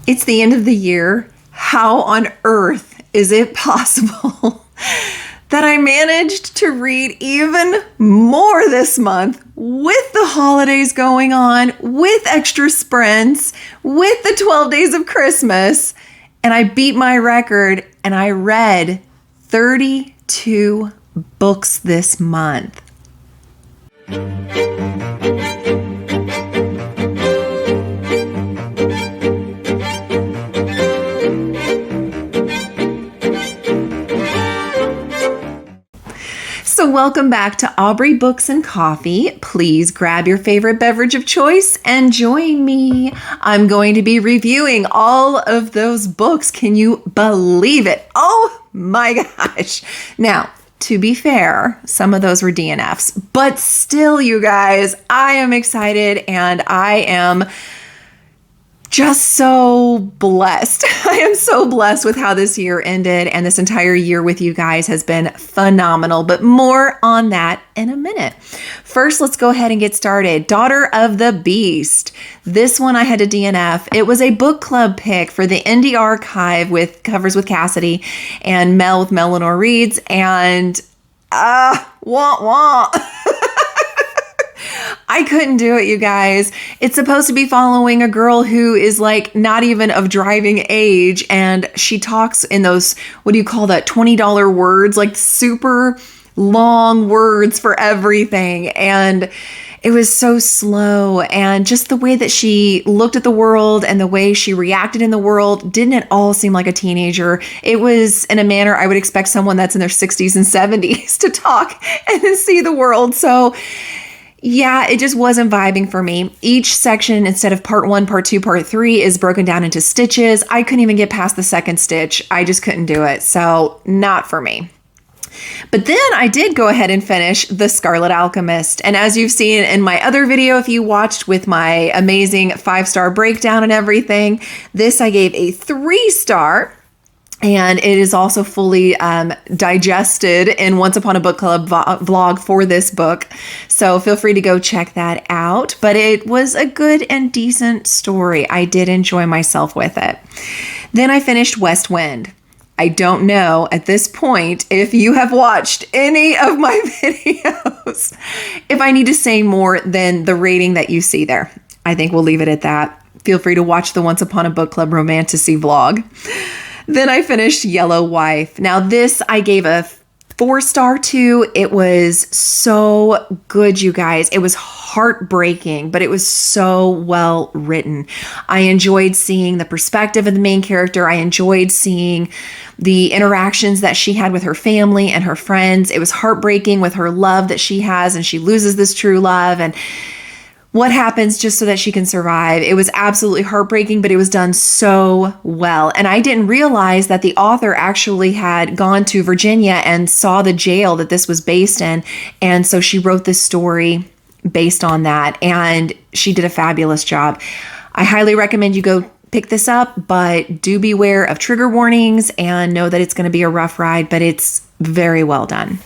It's the end of the year. How on earth is it possible that I managed to read even more this month with the holidays going on, with extra sprints, with the 12 days of Christmas, and I beat my record and I read 32 books this month. So welcome back to Aubrey Books and Coffee. Please grab your favorite beverage of choice and join me. I'm going to be reviewing all of those books. Can you believe it? Oh my gosh. Now, to be fair, some of those were DNFs, but still, you guys, I am excited and I am just so blessed. I am so blessed with how this year ended, and this entire year with you guys has been phenomenal, but more on that in a minute. First, let's go ahead and get started. Daughter of the Beast. This one I had to DNF. It was a book club pick for the Indie Archive with covers with Cassidy and Mel with Eleanor Reads, and wah. I couldn't do it, you guys. It's supposed to be following a girl who is like not even of driving age, and she talks in those, what do you call that, $20 words, like super long words for everything. And it was so slow, and just the way that she looked at the world and the way she reacted in the world didn't at all seem like a teenager. It was in a manner I would expect someone that's in their 60s and 70s to talk and see the world. So yeah, it just wasn't vibing for me. Each section, instead of part 1, part 2, part 3, is broken down into stitches. I couldn't even get past the second stitch. I just couldn't do it. So not for me. But then I did go ahead and finish The Scarlet Alchemist. And as you've seen in my other video, if you watched with my amazing 5-star breakdown and everything, this I gave a 3-star. And it is also fully digested in Once Upon a Book Club vlog for this book. So feel free to go check that out. But it was a good and decent story. I did enjoy myself with it. Then I finished West Wind. I don't know at this point if you have watched any of my videos, if I need to say more than the rating that you see there. I think we'll leave it at that. Feel free to watch the Once Upon a Book Club Romantasy vlog. Then I finished Yellow Wife. Now this I gave a 4-star to. It was so good, you guys. It was heartbreaking, but it was so well written. I enjoyed seeing the perspective of the main character. I enjoyed seeing the interactions that she had with her family and her friends. It was heartbreaking with her love that she has, and she loses this true love, and what happens just so that she can survive. It was absolutely heartbreaking, but it was done so well. And I didn't realize that the author actually had gone to Virginia and saw the jail that this was based in. And so she wrote this story based on that. And she did a fabulous job. I highly recommend you go pick this up, but do beware of trigger warnings and know that it's going to be a rough ride, but it's very well done.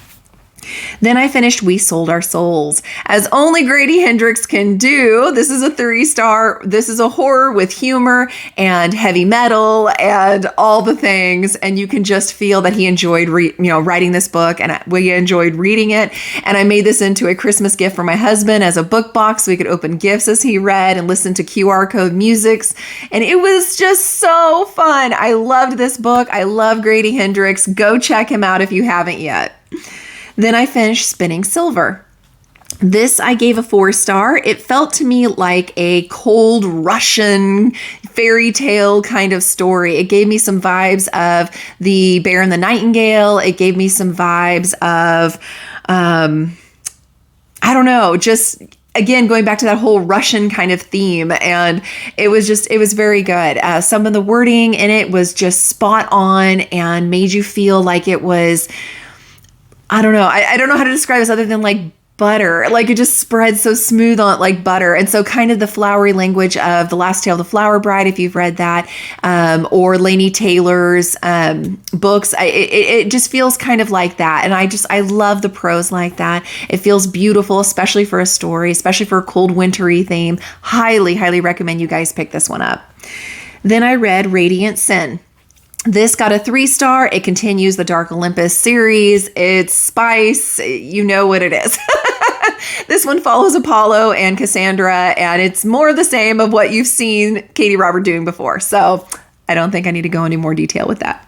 Then I finished We Sold Our Souls. As only Grady Hendrix can do, this is a 3-star. This is a horror with humor and heavy metal and all the things. And you can just feel that he enjoyed writing this book, and we enjoyed reading it. And I made this into a Christmas gift for my husband as a book box so we could open gifts as he read and listen to QR code musics. And it was just so fun. I loved this book. I love Grady Hendrix. Go check him out if you haven't yet. Then I finished Spinning Silver. This I gave a 4-star. It felt to me like a cold Russian fairy tale kind of story. It gave me some vibes of The Bear and the Nightingale. It gave me some vibes of, I don't know, just again, going back to that whole Russian kind of theme. And it was very good. Some of the wording in it was just spot on and made you feel like it was, I don't know. I don't know how to describe this other than like butter. Like it just spreads so smooth on it like butter. And so kind of the flowery language of The Last Tale of the Flower Bride, if you've read that, or Laini Taylor's books, it just feels kind of like that. And I love the prose like that. It feels beautiful, especially for a story, especially for a cold wintry theme. Highly, highly recommend you guys pick this one up. Then I read Radiant Sin. This got a 3-star. It continues the Dark Olympus series. It's spice. You know what it is. This one follows Apollo and Cassandra, and it's more of the same of what you've seen Katie Robert doing before. So I don't think I need to go into more detail with that.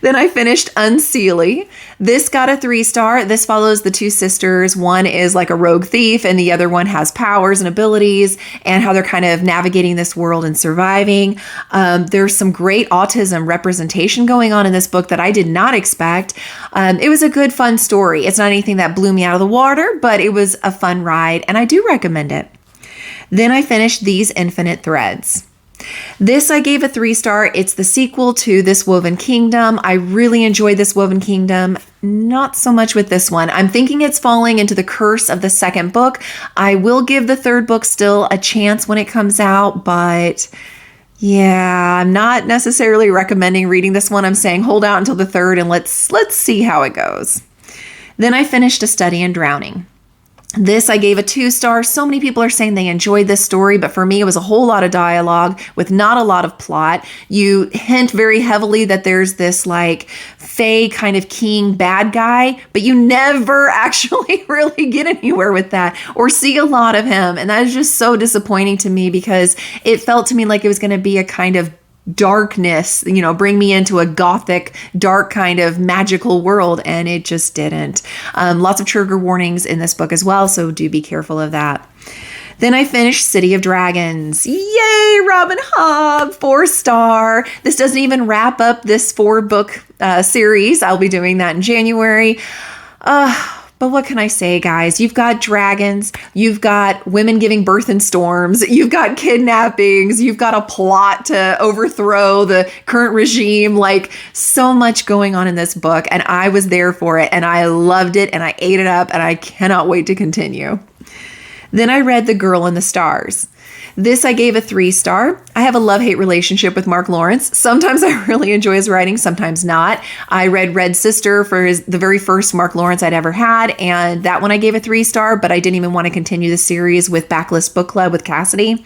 Then I finished Unseelie. This got a 3-star. This follows the two sisters. One is like a rogue thief, and the other one has powers and abilities, and how they're kind of navigating this world and surviving. There's some great autism representation going on in this book that I did not expect. It was a good, fun story. It's not anything that blew me out of the water, but it was a fun ride, and I do recommend it. Then I finished These Infinite Threads. This I gave a 3-star. It's the sequel to This Woven Kingdom. I really enjoyed This Woven Kingdom. Not so much with this one. I'm thinking it's falling into the curse of the second book. I will give the third book still a chance when it comes out, but yeah, I'm not necessarily recommending reading this one. I'm saying hold out until the third and let's see how it goes. Then I finished A Study in Drowning. This I gave a 2-star. So many people are saying they enjoyed this story, but for me, it was a whole lot of dialogue with not a lot of plot. You hint very heavily that there's this like fae kind of king bad guy, but you never actually really get anywhere with that or see a lot of him. And that is just so disappointing to me because it felt to me like it was going to be a kind of darkness, bring me into a gothic, dark kind of magical world, and it just didn't. Lots of trigger warnings in this book as well, so do be careful of that. Then I finished City of Dragons. Yay, Robin Hobb, 4-star. This doesn't even wrap up this 4-book series. I'll be doing that in January. But what can I say, guys? You've got dragons, you've got women giving birth in storms, you've got kidnappings, you've got a plot to overthrow the current regime, like so much going on in this book. And I was there for it and I loved it and I ate it up and I cannot wait to continue. Then I read The Girl in the Stars. This I gave a 3-star. I have a love-hate relationship with Mark Lawrence. Sometimes I really enjoy his writing, sometimes not. I read Red Sister for the very first Mark Lawrence I'd ever had, and that one I gave a 3-star, but I didn't even want to continue the series with Backlist Book Club with Cassidy.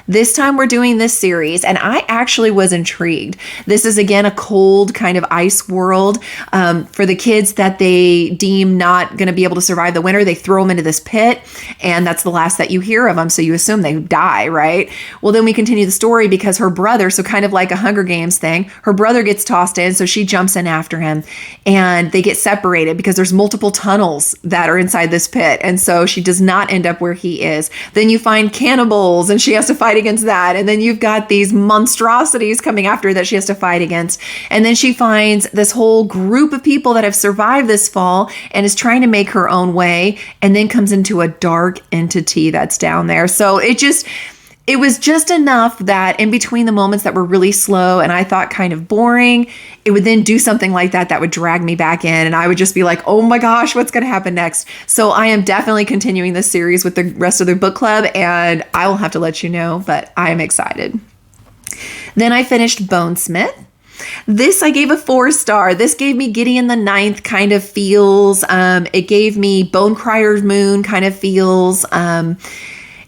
This time we're doing this series, and I actually was intrigued. This is, again, a cold kind of ice world. For the kids that they deem not going to be able to survive the winter, they throw them into this pit, and that's the last that you hear of them, so you assume they die, right? Well, then we continue the story because her brother, so kind of like a Hunger Games thing, her brother gets tossed in, so she jumps in after him, and they get separated because there's multiple tunnels that are inside this pit, and so she does not end up where he is. Then you find cannibals, and she has to fight against that. And then you've got these monstrosities coming after her that she has to fight against. And then she finds this whole group of people that have survived this fall and is trying to make her own way, and then comes into a dark entity that's down there. So it was just enough that in between the moments that were really slow and I thought kind of boring, it would then do something like that would drag me back in, and I would just be like, oh my gosh, what's going to happen next? So I am definitely continuing this series with the rest of the book club, and I will have to let you know, but I am excited. Then I finished Bonesmith. This I gave a 4-star. This gave me Gideon the Ninth kind of feels. It gave me Bonecryer's Moon kind of feels.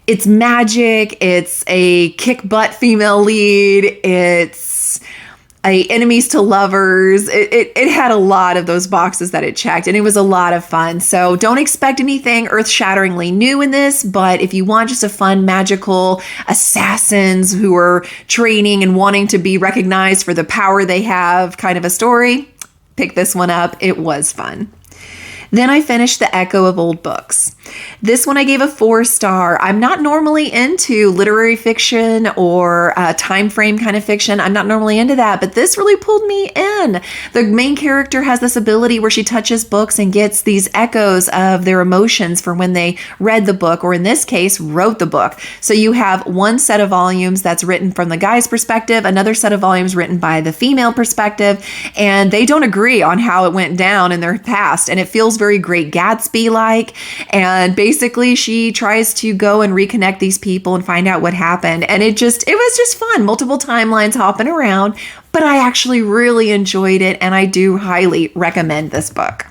It's magic. It's a kick butt female lead. It's a enemies to lovers. It had a lot of those boxes that it checked, and it was a lot of fun. So don't expect anything earth-shatteringly new in this, but if you want just a fun, magical assassins who are training and wanting to be recognized for the power they have kind of a story, pick this one up. It was fun. Then I finished The Echo of Old Books. This one I gave a 4-star. I'm not normally into literary fiction or time frame kind of fiction. I'm not normally into that, but this really pulled me in. The main character has this ability where she touches books and gets these echoes of their emotions for when they read the book, or in this case, wrote the book. So you have one set of volumes that's written from the guy's perspective, another set of volumes written by the female perspective, and they don't agree on how it went down in their past, and it feels very Great Gatsby-like. And basically she tries to go and reconnect these people and find out what happened. And it was just fun. Multiple timelines hopping around, but I actually really enjoyed it, and I do highly recommend this book.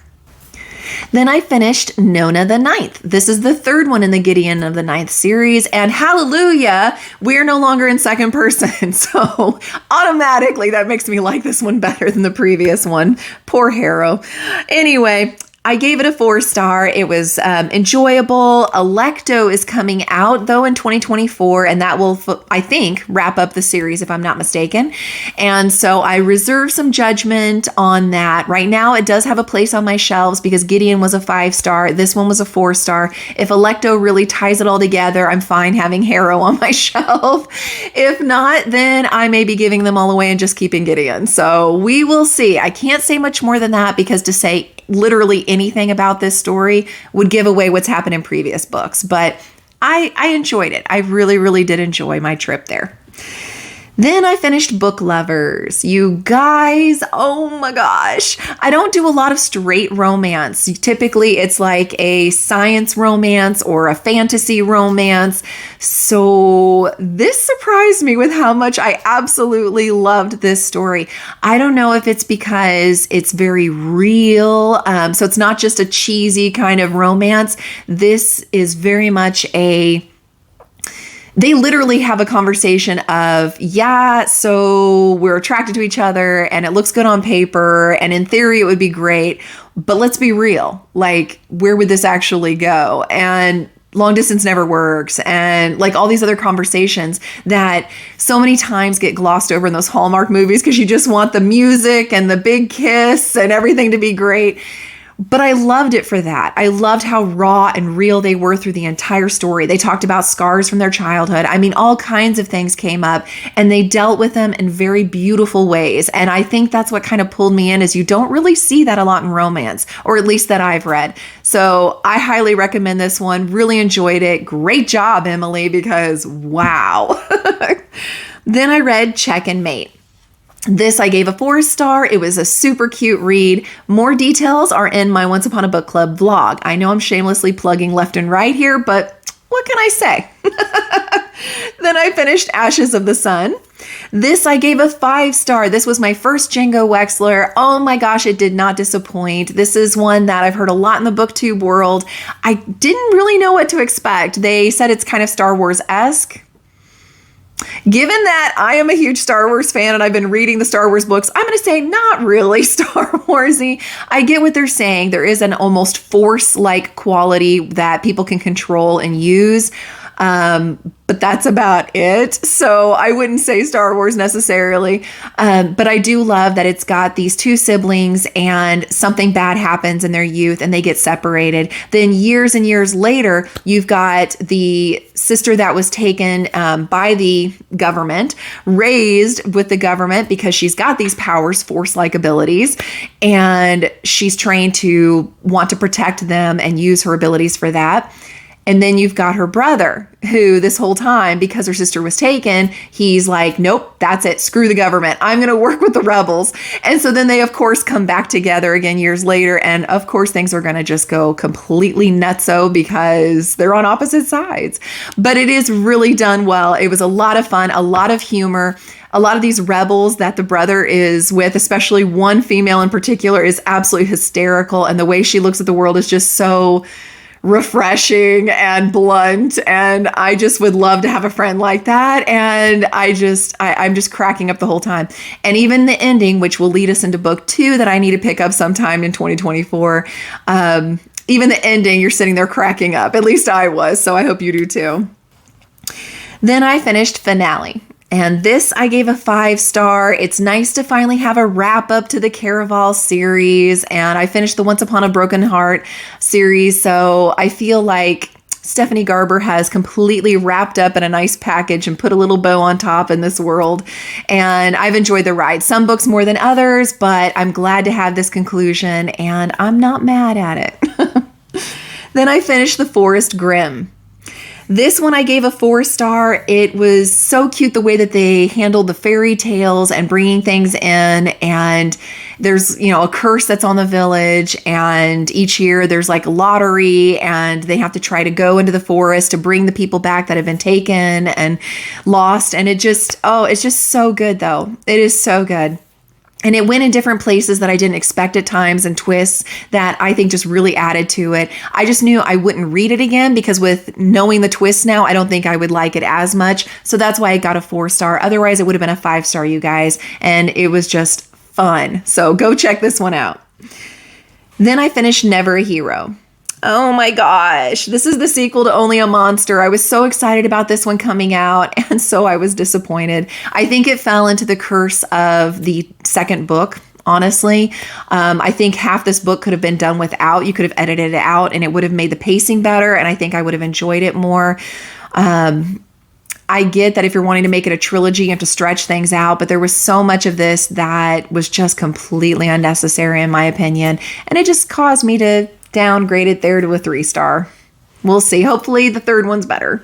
Then I finished Nona the Ninth. This is the third one in the Gideon of the Ninth series, and hallelujah, we're no longer in second person. So automatically that makes me like this one better than the previous one. Poor Harrow. Anyway, I gave it a 4-star. It was enjoyable. Electo is coming out though in 2024, and that will, I think, wrap up the series if I'm not mistaken. And so I reserve some judgment on that. Right now, it does have a place on my shelves because Gideon was a 5-star. This one was a 4-star. If Electo really ties it all together, I'm fine having Harrow on my shelf. If not, then I may be giving them all away and just keeping Gideon. So we will see. I can't say much more than that because to say literally anything about this story would give away what's happened in previous books, but I enjoyed it. I really, really did enjoy my trip there. Then I finished Book Lovers. You guys, oh my gosh. I don't do a lot of straight romance. Typically, it's like a science romance or a fantasy romance. So this surprised me with how much I absolutely loved this story. I don't know if it's because it's very real. So it's not just a cheesy kind of romance. This is very much they literally have a conversation of, yeah, so we're attracted to each other and it looks good on paper and in theory it would be great, but let's be real. Like, where would this actually go? And long distance never works. And like all these other conversations that so many times get glossed over in those Hallmark movies because you just want the music and the big kiss and everything to be great. But I loved it for that. I loved how raw and real they were through the entire story. They talked about scars from their childhood. I mean, all kinds of things came up and they dealt with them in very beautiful ways. And I think that's what kind of pulled me in, is you don't really see that a lot in romance, or at least that I've read. So I highly recommend this one. Really enjoyed it. Great job, Emily, because wow. Then I read Check and Mate. This I gave a 4-star. It was a super cute read. More details are in my Once Upon a Book Club vlog. I know I'm shamelessly plugging left and right here, but what can I say? Then I finished Ashes of the Sun. This I gave a 5-star. This was my first Django Wexler. Oh my gosh, it did not disappoint. This is one that I've heard a lot in the booktube world. I didn't really know what to expect. They said it's kind of Star Wars-esque. Given that I am a huge Star Wars fan and I've been reading the Star Wars books, I'm going to say not really Star Warsy. I get what they're saying. There is an almost Force-like quality that people can control and use. But that's about it. So I wouldn't say Star Wars necessarily. But I do love that it's got these two siblings and something bad happens in their youth and they get separated. Then years and years later, you've got the sister that was taken by the government, raised with the government because she's got these powers, Force-like abilities, and she's trained to want to protect them and use her abilities for that. And then you've got her brother, who this whole time, because her sister was taken, he's like, nope, that's it. Screw the government. I'm going to work with the rebels. And so then they, of course, come back together again years later. And of course, things are going to just go completely nutso because they're on opposite sides. But it is really done well. It was a lot of fun, a lot of humor. A lot of these rebels that the brother is with, especially one female in particular, is absolutely hysterical. And the way she looks at the world is just so refreshing and blunt, and I just would love to have a friend like that. And I'm just cracking up the whole time. And even the ending, which will lead us into book 2 that I need to pick up sometime in 2024, even the ending, you're sitting there cracking up. At least I was, so I hope you do too. Then I finished Finale. And this I gave a 5-star. It's nice to finally have a wrap up to the Caraval series. And I finished the Once Upon a Broken Heart series. So I feel like Stephanie Garber has completely wrapped up in a nice package and put a little bow on top in this world. And I've enjoyed the ride. Some books more than others, but I'm glad to have this conclusion and I'm not mad at it. Then I finished The Forest Grimm. This one I gave a 4-star. It was so cute the way that they handled the fairy tales and bringing things in. And there's, a curse that's on the village. And each year there's like a lottery and they have to try to go into the forest to bring the people back that have been taken and lost. And it's just so good though. It is so good. And it went in different places that I didn't expect at times, and twists that I think just really added to it. I just knew I wouldn't read it again because with knowing the twists now, I don't think I would like it as much. So that's why I got a 4-star. Otherwise, it would have been a 5-star, you guys. And it was just fun. So go check this one out. Then I finished Never a Hero. Oh my gosh, this is the sequel to Only a Monster. I was so excited about this one coming out, and so I was disappointed. I think it fell into the curse of the second book, honestly. I think half this book could have been done without. You could have edited it out, and it would have made the pacing better, and I think I would have enjoyed it more. I get that if you're wanting to make it a trilogy, you have to stretch things out, but there was so much of this that was just completely unnecessary, in my opinion, and it just caused me to downgrade it there to a 3-star. We'll see. Hopefully the third one's better.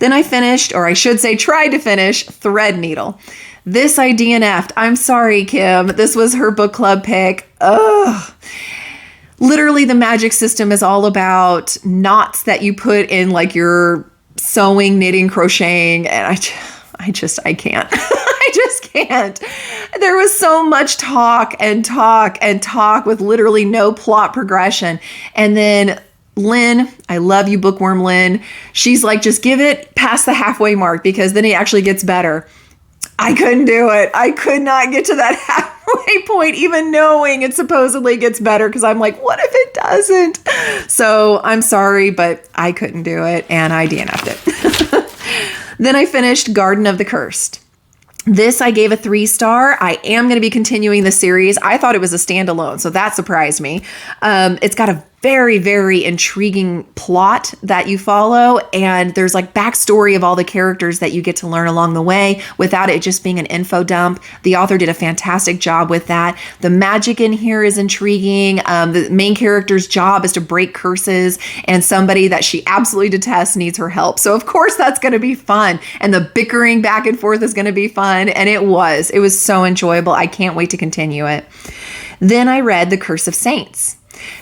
Then I finished, or I should say tried to finish, Threadneedle. This I DNF'd. I'm sorry, Kim. This was her book club pick. Ugh. Literally, the magic system is all about knots that you put in like your sewing, knitting, crocheting, and I can't. I just can't. There was so much talk and talk and talk with literally no plot progression. And then Lynn, I love you, Bookworm Lynn. She's like, just give it past the halfway mark because then it actually gets better. I couldn't do it. I could not get to that halfway point, even knowing it supposedly gets better, because I'm like, what if it doesn't? So I'm sorry, but I couldn't do it, and I DNF'd it. Then I finished Garden of the Cursed. This I gave a 3-star. I am going to be continuing the series. I thought it was a standalone, so that surprised me. It's got a very, very intriguing plot that you follow, and there's like backstory of all the characters that you get to learn along the way without it just being an info dump. The author did a fantastic job with that. The magic in here is intriguing. The main character's job is to break curses, and somebody that she absolutely detests needs her help. So of course that's going to be fun, and the bickering back and forth is going to be fun, and it was so enjoyable. I can't wait to continue it. Then I read The Curse of Saints.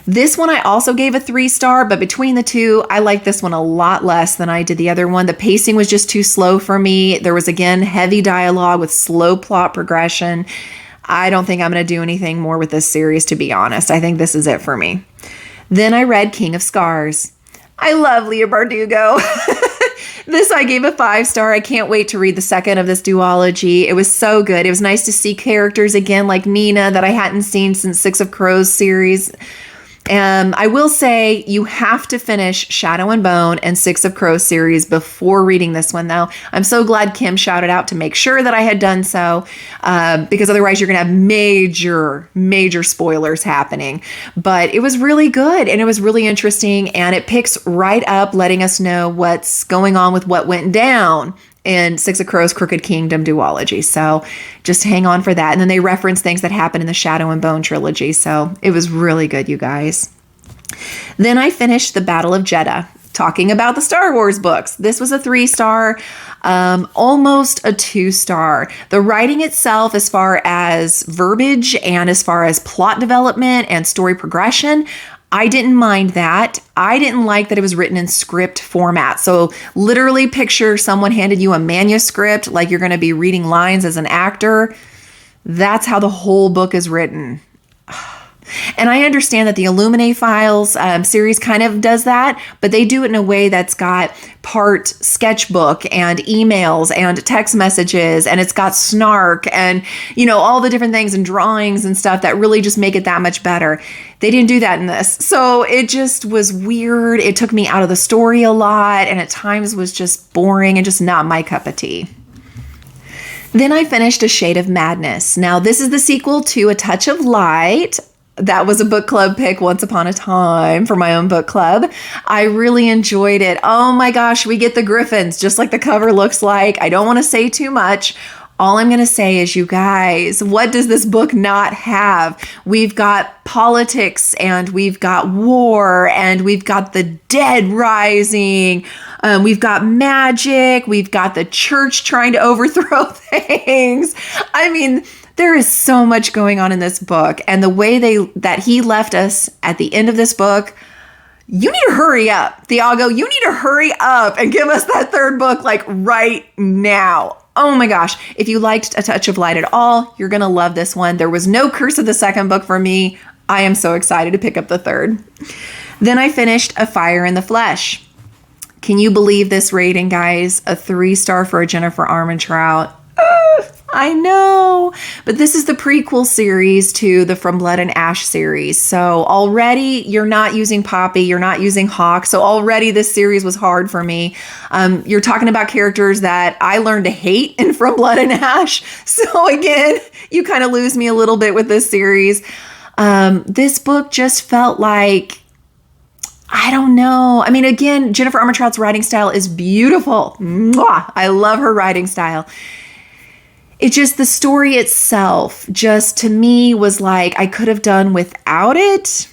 This one I also gave a 3-star, but between the two, I like this one a lot less than I did the other one. The pacing was just too slow for me. There was, again, heavy dialogue with slow plot progression. I don't think I'm going to do anything more with this series, to be honest. I think this is it for me. Then I read King of Scars. I love Leah Bardugo. This I gave a 5-star. I can't wait to read the second of this duology. It was so good. It was nice to see characters again like Nina that I hadn't seen since Six of Crows series. I will say you have to finish Shadow and Bone and Six of Crows series before reading this one, though. I'm so glad Kim shouted out to make sure that I had done so, because otherwise you're going to have major spoilers happening. But it was really good, and it was really interesting, and it picks right up letting us know what's going on with what went down in Six of Crows Crooked Kingdom duology. So just hang on for that. And then they reference things that happened in the Shadow and Bone trilogy. So it was really good, you guys. Then I finished The Battle of Jeddah, talking about the Star Wars books. This was a 3-star, almost a 2-star. The writing itself, as far as verbiage and as far as plot development and story progression, I didn't mind that. I didn't like that it was written in script format. So literally picture someone handed you a manuscript like you're going to be reading lines as an actor. That's how the whole book is written. And I understand that the Illuminae Files series kind of does that, but they do it in a way that's got part sketchbook and emails and text messages, and it's got snark and, all the different things and drawings and stuff that really just make it that much better. They didn't do that in this. So it just was weird. It took me out of the story a lot, and at times was just boring and just not my cup of tea. Then I finished A Shade of Madness. Now, this is the sequel to A Touch of Light. That was a book club pick once upon a time for my own book club. I really enjoyed it. Oh my gosh, we get the griffins, just like the cover looks like. I don't want to say too much. All I'm going to say is, you guys, what does this book not have? We've got politics, and we've got war, and we've got the dead rising. We've got magic. We've got the church trying to overthrow things. I mean, there is so much going on in this book, and the way that he left us at the end of this book, you need to hurry up. Thiago, you need to hurry up and give us that third book like right now. Oh my gosh, if you liked A Touch of Light at all, you're going to love this one. There was no curse of the second book for me. I am so excited to pick up the third. Then I finished A Fire in the Flesh. Can you believe this rating, guys? A 3-star for a Jennifer Armentrout. I know, but this is the prequel series to the From Blood and Ash series. So already you're not using Poppy, you're not using Hawk. So already this series was hard for me. You're talking about characters that I learned to hate in From Blood and Ash. So again, you kind of lose me a little bit with this series. This book just felt like, I don't know. I mean, again, Jennifer Armentrout's writing style is beautiful. Mwah! I love her writing style. It just, the story itself just to me was like, I could have done without it.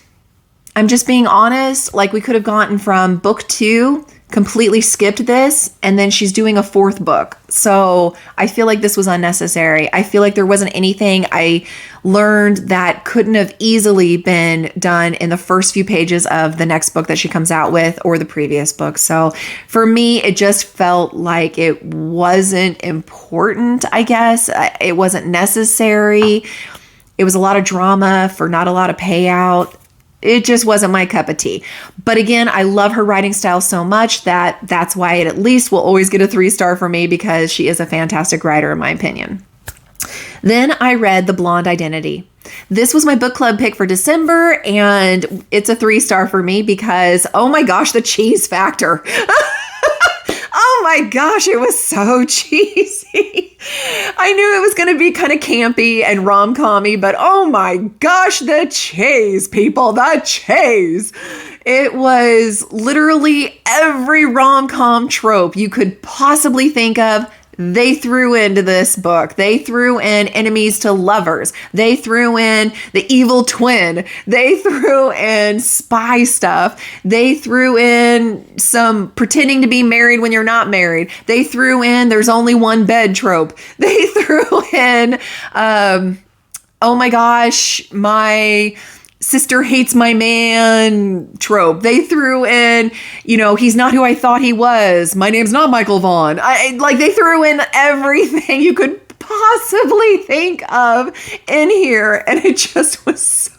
I'm just being honest. Like, we could have gotten from book 2, completely skipped this, and then she's doing a 4th book. So I feel like this was unnecessary. I feel like there wasn't anything I learned that couldn't have easily been done in the first few pages of the next book that she comes out with or the previous book. So for me, it just felt like it wasn't important, I guess. It wasn't necessary. It was a lot of drama for not a lot of payout. It just wasn't my cup of tea. But again, I love her writing style so much that that's why it at least will always get a 3-star for me, because she is a fantastic writer in my opinion. Then I read The Blonde Identity. This was my book club pick for December, and it's a 3-star for me because, oh my gosh, the cheese factor. Oh my gosh, it was so cheesy. I knew it was going to be kind of campy and rom-com-y, but oh my gosh, the cheese, people, the cheese. It was literally every rom-com trope you could possibly think of. They threw into this book. They threw in enemies to lovers. They threw in the evil twin. They threw in spy stuff. They threw in some pretending to be married when you're not married. They threw in there's only one bed trope. They threw in, oh my gosh, my sister hates my man trope. They threw in, he's not who I thought he was. My name's not Michael Vaughn. They threw in everything you could possibly think of in here. And it just was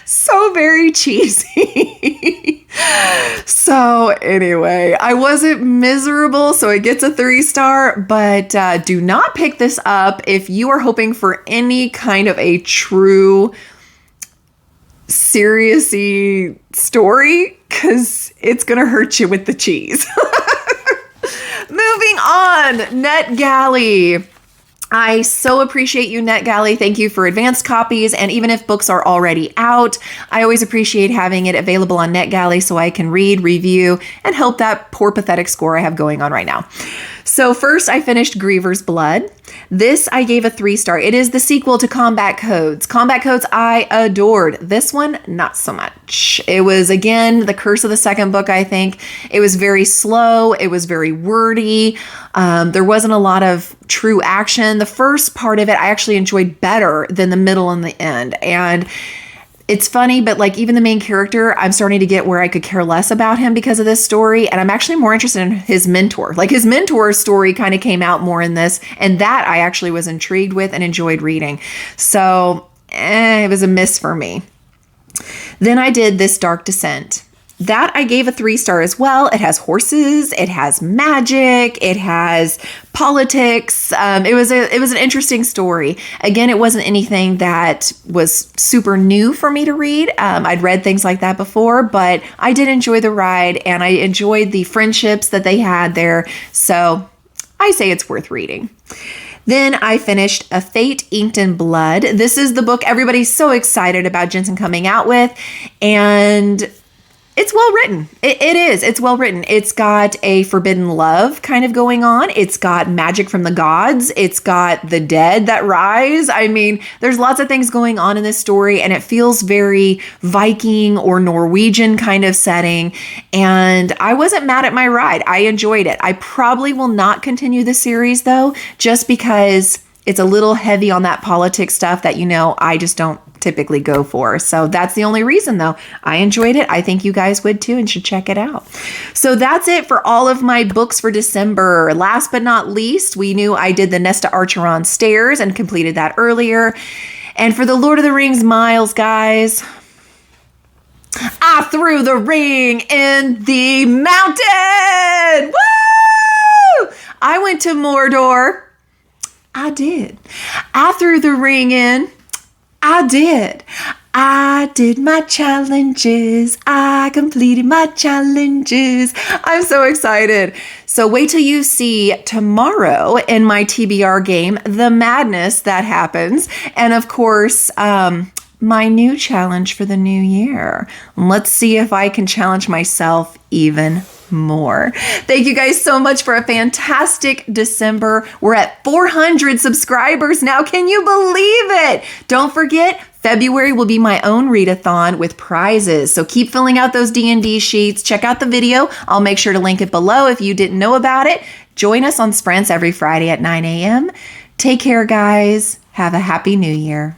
so very cheesy. So anyway, I wasn't miserable, so it gets a 3-star, but do not pick this up if you are hoping for any kind of a true serious-y story, because it's gonna hurt you with the cheese. Moving on, NetGalley. I so appreciate you, NetGalley. Thank you for advanced copies. And even if books are already out, I always appreciate having it available on NetGalley so I can read, review, and help that poor pathetic score I have going on right now. So first, I finished Griever's Blood. This I gave a 3-star. It is the sequel to Combat Codes. Combat Codes I adored. This one, not so much. It was, again, the curse of the second book, I think. It was very slow. It was very wordy. There wasn't a lot of true action. The first part of it I actually enjoyed better than the middle and the end. And it's funny, but even the main character, I'm starting to get where I could care less about him because of this story. And I'm actually more interested in his mentor. His mentor's story kind of came out more in this. And that I actually was intrigued with and enjoyed reading. So it was a miss for me. Then I did This Dark Descent. That I gave a 3-star as well. It has horses, it has magic, it has politics. It was an interesting story. Again, it wasn't anything that was super new for me to read. I'd read things like that before, but I did enjoy the ride and I enjoyed the friendships that they had there. So I say it's worth reading. Then I finished A Fate Inked in Blood. This is the book everybody's so excited about Jensen coming out with, and it's well written. It is. It's well written. It's got a forbidden love kind of going on. It's got magic from the gods. It's got the dead that rise. I mean, there's lots of things going on in this story, and it feels very Viking or Norwegian kind of setting. And I wasn't mad at my ride. I enjoyed it. I probably will not continue the series though, just because it's a little heavy on that politics stuff that, I just don't typically go for. So that's the only reason, though. I enjoyed it. I think you guys would too and should check it out. So that's it for all of my books for December. Last but not least, we knew I did the Nesta Archeron Stairs and completed that earlier. And for the Lord of the Rings Miles, guys, I threw the ring in the mountain. Woo! I went to Mordor. I did. I threw the ring in. I did. I did my challenges. I completed my challenges. I'm so excited. So wait till you see tomorrow in my TBR game, the madness that happens. And of course, my new challenge for the new year. Let's see if I can challenge myself even more. Thank you guys so much for a fantastic December. We're at 400 subscribers now. Can you believe it? Don't forget, February will be my own readathon with prizes. So keep filling out those D&D sheets. Check out the video. I'll make sure to link it below if you didn't know about it. Join us on Sprints every Friday at 9 a.m. Take care, guys. Have a happy new year.